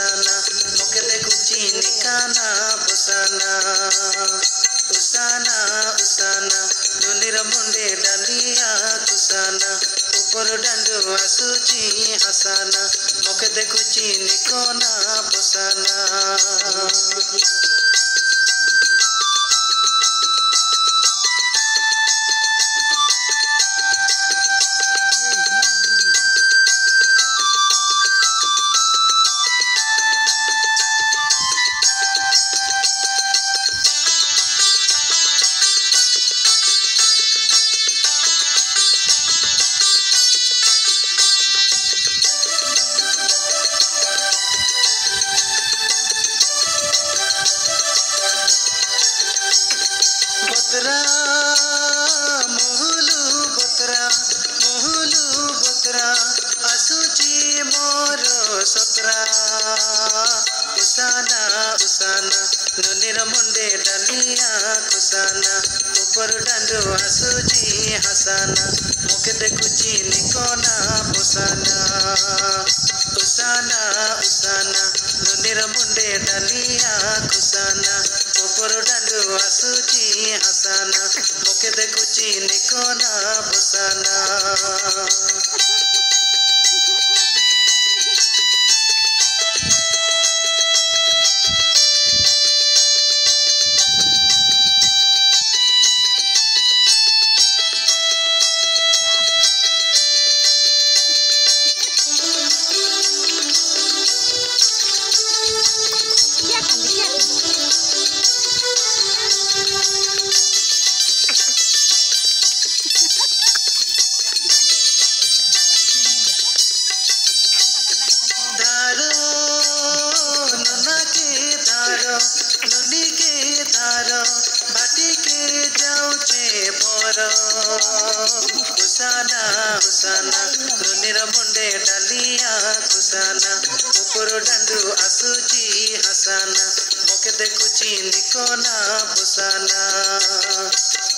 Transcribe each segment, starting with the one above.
हुसाना मोके देखुची निकाना बुसाना उसाना उसाना दुनिर मुंडे डालिया कुसाना ऊपर डांडू आसुची हसाना मोके देखुची निकोना बुसाना बोतरा मुहुलु बोतरा आसुची मोरो सतरा उसाना उसाना नुनिर मुंडे डालिया कुसाना ऊपर डांडू आसुची हसाना मोके देखुची निकोना बुसाना उसाना उसाना नुनिर मुंडे डालिया कुसाना ऊपर डांडू आसुची हसाना मोके देखुची निकोना बुसाना नुनी के धारो बाटी के जाऊचे बोरो उसाना उसाना नुनिर मुंडे डालिया कुसाना ऊपर डांडू आसुची हसाना मोके देखुची निकोना बुसाना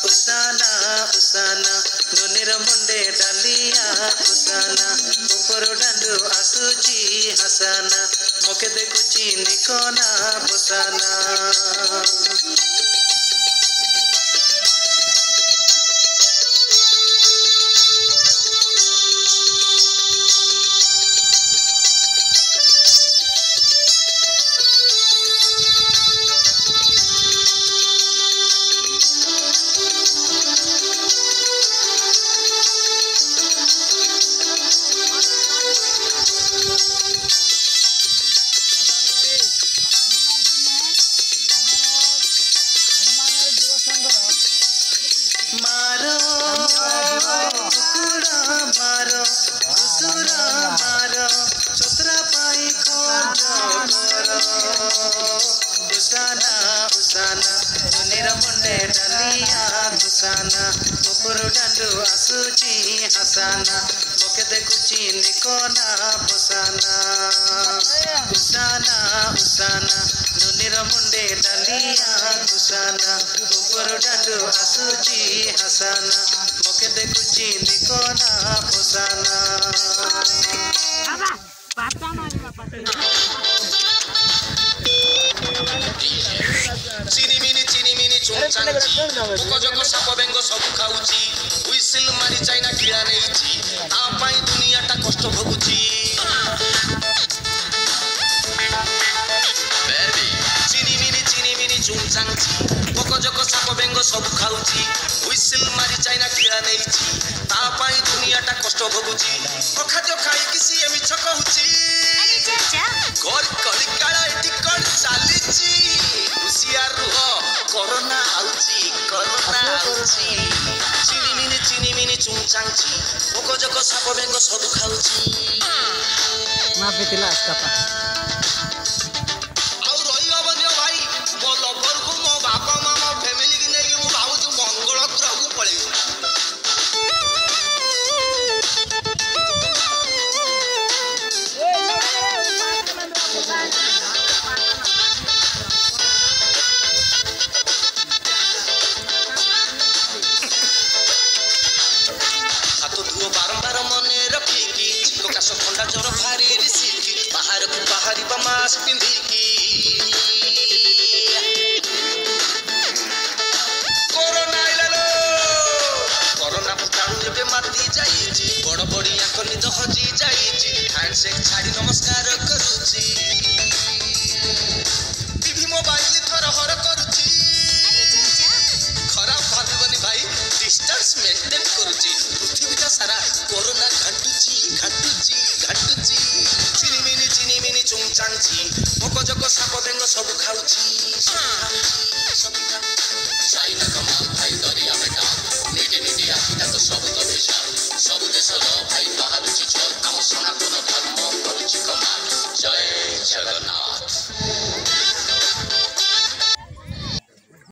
उसाना उसाना नुनिर मुंडे डालिया कुसाना ऊपर डांडू आसुची हसाना मोके देखुची निकोना बुसाना मारो कुकुड़ा मारो घुसुरा मारो सतरा पाई खोजो करो उसाना उसाना नुनिर मुंडे डालिया कुसाना ऊपर डांडू आसुची हसाना मोके देखुची निकोना बुसाना उसाना उसाना नुनिर मुंडे डालिया कुसाना ऊपर डांडू आसुची हसाना मोके देखुची निकोना बुसाना चिनी मिनी चुंचांची जग साप बेंग सब खाऊची हुइसिल मारी चाइना किड़ा नेइची ता पाई दुनियाटा कष्ट भोगुची चिनी मिनी चुंचांची जग साप बेंग सब खाऊची हुइसिल मारी चाइना किड़ा नेइची ता पाई दुनियाटा कष्ट भोगुची खाद्य खाई किसी मिछ कहूची घर कली काला एटी कोन चालीची हुसियार रुह कोरोना आउची चिनी मिनी चुंचांची जग साप बेंग सब खाऊची माफी दिला अस्कापा ମାସ୍କ ପିନ୍ଧିକି କରୋନା ଆଇଲାଲୋ କରୋନା ଭୂତାଣୁ ଏବେ ମାତି ଯାଇଛି ବଡ଼ ବଡ଼ିଆଙ୍କ ନିଦ ହଜି ଯାଇଛି ହ୍ୟାଣ୍ଡସେକ୍ ଛାଡ଼ି ନମସ୍କାର କରୁଛି ଟିଭି ମୋବାଇଲ ଥରହର କରୁଛି ଖରାପ ଭାବିବନି ଭାଇ ଡିଷ୍ଟାନ୍ସ ମେଣ୍ଟେନ କରୁଛି ପୃଥିବୀଟା ସାରା କରୋନା ଘାଟୁଛି ଚିନିମିନି ଚୁଙ୍ଚାଞ୍ଚି ପୋକଜୋକ ସାପ ବେଙ୍ଗ ସବୁ ଖାଉଛି ଚାଇନା କମା ଭାଇ ଦରିଆ ବେଟା ନିଟି ଆସିଲା ତ ସବୁ ତ ଭିସା ସବୁ ଦେଶର ଭାଇ ବାହାରୁଛି ଚୋର ଆମ ସନାତନ ଧର୍ମ କରୁଛି କମାଲ ଜୟ ଜଗନ୍ନାଥ।